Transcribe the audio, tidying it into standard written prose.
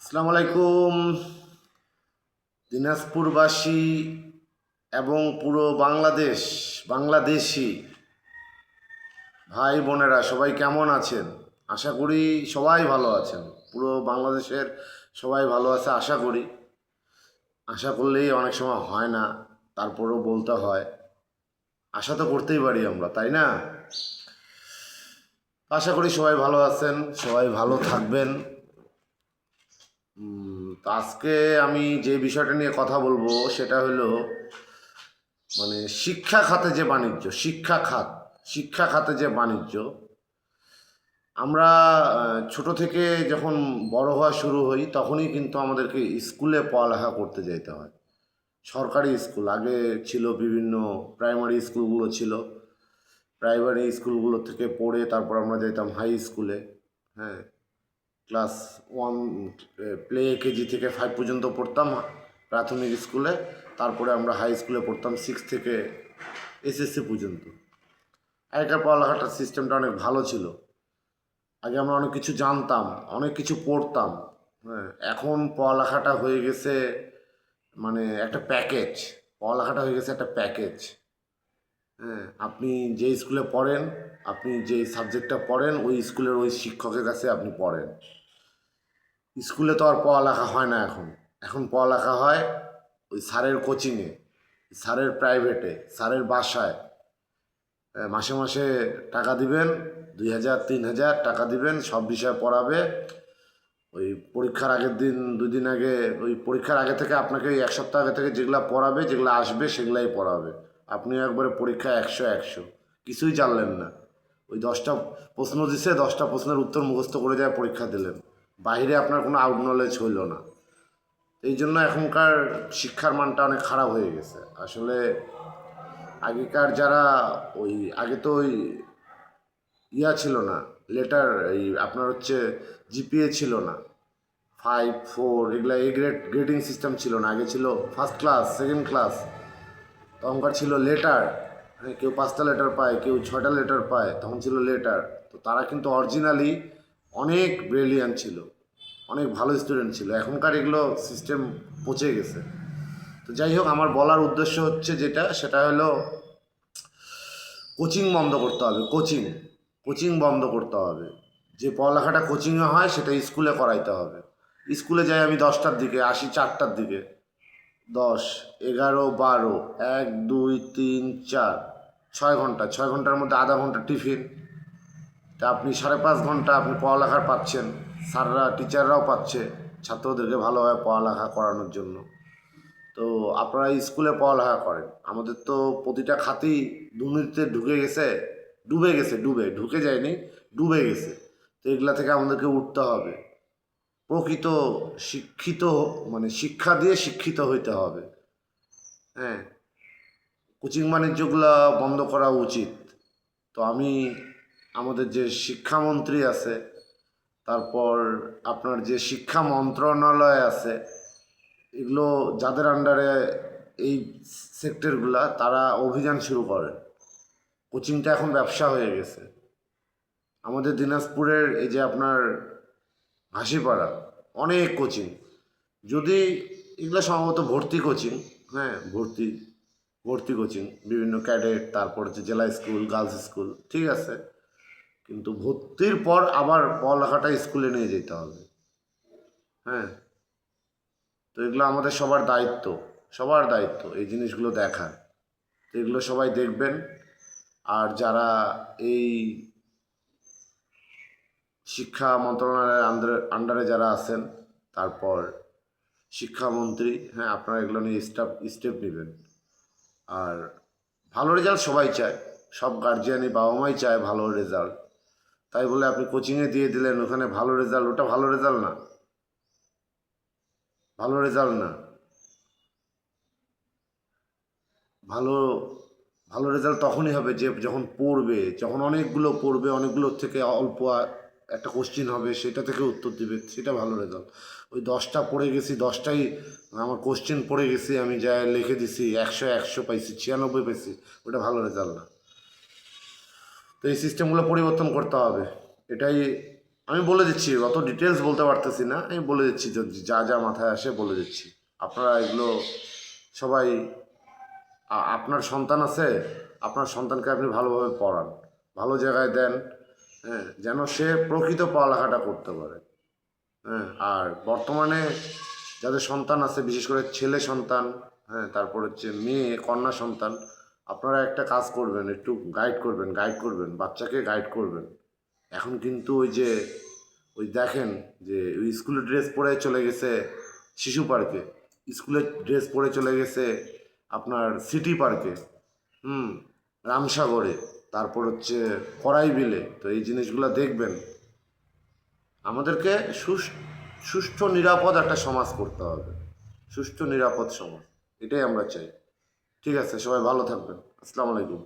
আসসালামু আলাইকুম। দিনাজপুরবাসী এবং পুরো বাংলাদেশি ভাই বোনেরা সবাই কেমন আছেন? আশা করি সবাই ভালো আছেন। পুরো বাংলাদেশের সবাই ভালো আছে আশা করি। আশা করলেই অনেক সময় হয় না, তারপরেও বলতে হয়। আশা তো করতেই পারি আমরা, তাই না? আশা করি সবাই ভালো আছেন, সবাই ভালো থাকবেন। তো আজকে আমি যে বিষয়টা নিয়ে কথা বলবো সেটা হলো শিক্ষা খাতে যে বাণিজ্য, শিক্ষা খাতে যে বাণিজ্য। আমরা ছোট থেকে যখন বড় হওয়া শুরু হই তখনই কিন্তু আমাদেরকে স্কুলে পড়ালেখা করতে যেতে হয়। সরকারি স্কুল আগে ছিল, বিভিন্ন প্রাইমারি স্কুলগুলো ছিল। প্রাইমারি স্কুলগুলো থেকে পড়ে তারপর আমরা যেতাম হাই স্কুলে। হ্যাঁ, ক্লাস ওয়ান, প্লে কেজি থেকে 5 পর্যন্ত পড়তাম প্রাথমিক স্কুলে। তারপরে আমরা হাই স্কুলে পড়তাম 6 থেকে এসএসসি পর্যন্ত। আগেকার পড়ালেখাটার সিস্টেমটা অনেক ভালো ছিল। আগে আমরা অনেক কিছু জানতাম, অনেক কিছু পড়তাম। হ্যাঁ, এখন পড়ালেখাটা হয়ে গেছে একটা প্যাকেজ। পড়ালেখাটা হয়ে গেছে একটা প্যাকেজ। হ্যাঁ, আপনি যে স্কুলে পড়েন, আপনি যে সাবজেক্টটা পড়েন ওই স্কুলের ওই শিক্ষকের কাছে আপনি পড়েন। স্কুলে তো আর পড়ালেখা হয় না এখন। এখন পড়ালেখা হয় ওই স্যারের কোচিংয়ে, স্যারের প্রাইভেটে, স্যারের বাসায়। মাসে মাসে টাকা দিবেন, 2,000 3,000 টাকা দিবেন, সব বিষয় পড়াবে। ওই পরীক্ষার আগের দিন 2 দিন আগে, ওই পরীক্ষার আগে থেকে আপনাকে ওই 1 সপ্তাহ আগে থেকে যেগুলো পড়াবে, যেগুলো আসবে সেগুলাই পড়াবে। আপনি একবারে পরীক্ষা 100 কিছুই জানলেন না। ওই 10টা প্রশ্ন দিছে, 10টা প্রশ্নের উত্তর মুখস্থ করে যায় পরীক্ষা দিলেন। বাইরে আপনার কোনো আউট নলেজ হইল না। এই জন্য এখনকার শিক্ষার মানটা অনেক খারাপ হয়ে গেছে আসলে। আগেকার যারা, ওই আগে তো ওই ছিল না, লেটার, এই আপনার হচ্ছে জিপিএ ছিল না, 5 4 এগুলা এ গ্রেডিং সিস্টেম ছিল না। আগে ছিল ফার্স্ট ক্লাস, সেকেন্ড ক্লাস। তখনকার ছিল লেটার। হ্যাঁ, কেউ 5টা লেটার পায়, কেউ 6টা লেটার পায়, তখন ছিল লেটার। তো তারা কিন্তু অরিজিনালি অনেক ব্রিলিয়ান্ট ছিল, অনেক ভালো স্টুডেন্ট ছিল। এখনকার এগুলো সিস্টেম পচে গেছে। তো যাই হোক, আমার বলার উদ্দেশ্য হচ্ছে যেটা, সেটা হলো কোচিং বন্ধ করতে হবে। কোচিং বন্ধ করতে হবে। যে পড়ালেখাটা কোচিংয়ে হয় সেটা স্কুলে করাইতে হবে। স্কুলে যাই আমি 10টার দিকে, আসি 4টার দিকে। 10 11 12, 1 2 3 4, 6 ঘন্টা। 6 ঘন্টার মধ্যে আধা ঘন্টা টিফিন। তা আপনি 5.5 ঘন্টা আপনি পড়ালেখার পাচ্ছেন। স্যাররা, টিচাররাও পাচ্ছে ছাত্রদেরকে ভালোভাবে পড়ালেখা করানোর জন্য। তো আপনারা স্কুলে পড়ালেখা করেন। আমাদের তো প্রতিটা খাতেই দুর্নীতিতে ঢুকে গেছে, ঢুকে যায়নি, ডুবে গেছে। তো এগুলা থেকে আমাদেরকে উঠতে হবে। প্রকৃত শিক্ষিত, শিক্ষা দিয়ে শিক্ষিত হইতে হবে। হ্যাঁ, কোচিং বাণিজ্যগুলা বন্ধ করা উচিত। তো আমি, আমাদের যে শিক্ষামন্ত্রী আছে, তারপর আপনার যে শিক্ষা মন্ত্রণালয় আছে, এগুলো যাদের আন্ডারে এই সেক্টরগুলা, তারা অভিযান শুরু করে। কোচিংটা এখন ব্যবসা হয়ে গেছে। আমাদের দিনাজপুরের এই যে আপনার হাসিপাড়া, অনেক কোচিং। যদি এগুলো সম্ভবত ভর্তি কোচিং, হ্যাঁ ভর্তি, কোচিং, বিভিন্ন ক্যাডেট, তারপর হচ্ছে জেলা স্কুল, গার্লস স্কুল, ঠিক আছে। কিন্তু ভর্তির পর আবার পড়ালেখাটা স্কুলে নিয়ে যেতে হবে। হ্যাঁ, তো এগুলো আমাদের সবার দায়িত্ব এই জিনিসগুলো দেখার। তো এগুলো সবাই দেখবেন। আর যারা এই শিক্ষা মন্ত্রণালয়ের আন্ডারে যারা আছেন, তারপর শিক্ষামন্ত্রী, হ্যাঁ আপনারা এগুলো নিয়ে স্টেপ নেবেন। আর ভালো রেজাল্ট সবাই চায়, সব গার্জিয়ানই, বাবা মাই চায় ভালো রেজাল্ট। তাই বলে আপনি কোচিংয়ে দিয়ে দিলেন, ওখানে ভালো রেজাল্ট, ওটা ভালো রেজাল্ট না, ভালো রেজাল্ট না। ভালো ভালো রেজাল্ট তখনই হবে যে যখন পড়বে, যখন অনেকগুলো পড়বে, অনেকগুলোর থেকে অল্প একটা কোশ্চিন হবে, সেটা থেকে উত্তর দেবে, সেটা ভালো রেজাল্ট। ওই 10টা পড়ে গেছি, 10টাই আমার কোশ্চেন পড়ে গেছি, আমি যা লিখে দিছি 100 পাইছি, 96 পাইছি, ওটা ভালো রেজাল্ট না। তো এই সিস্টেমগুলো পরিবর্তন করতে হবে। এটাই আমি বলে দিচ্ছি, অত ডিটেলস বলতে পারতেছি না, আমি বলে দিচ্ছি যা যা মাথায় আসে বলে দিচ্ছি। আপনারা এগুলো সবাই, আপনার সন্তান আছে, আপনার সন্তানকে আপনি ভালোভাবে পড়ান, ভালো জায়গায় দেন, হ্যাঁ, যেন সে প্রকৃত পড়ালেখাটা করতে পারে। হ্যাঁ, আর বর্তমানে যাদের সন্তান আছে, বিশেষ করে ছেলে সন্তান, হ্যাঁ, তারপর হচ্ছে মেয়ে কন্যা সন্তান, আপনারা একটা কাজ করবেন, একটু গাইড করবেন বাচ্চাকে, গাইড করবেন। এখন কিন্তু ওই দেখেন যে ওই স্কুলের ড্রেস পরে চলে গেছে শিশু পার্কে, স্কুলের ড্রেস পরে চলে গেছে আপনার সিটি পার্কে, হুম, রামসাগরে, তারপর হচ্ছে করাই বিলে। তো এই জিনিসগুলো দেখবেন। আমাদেরকে সুষ্ঠু নিরাপদ একটা সমাজ করতে হবে, সুষ্ঠু নিরাপদ সমাজ, এটাই আমরা চাই। ঠিক আছে, সবাই ভালো থাকবেন। আসসালামু আলাইকুম।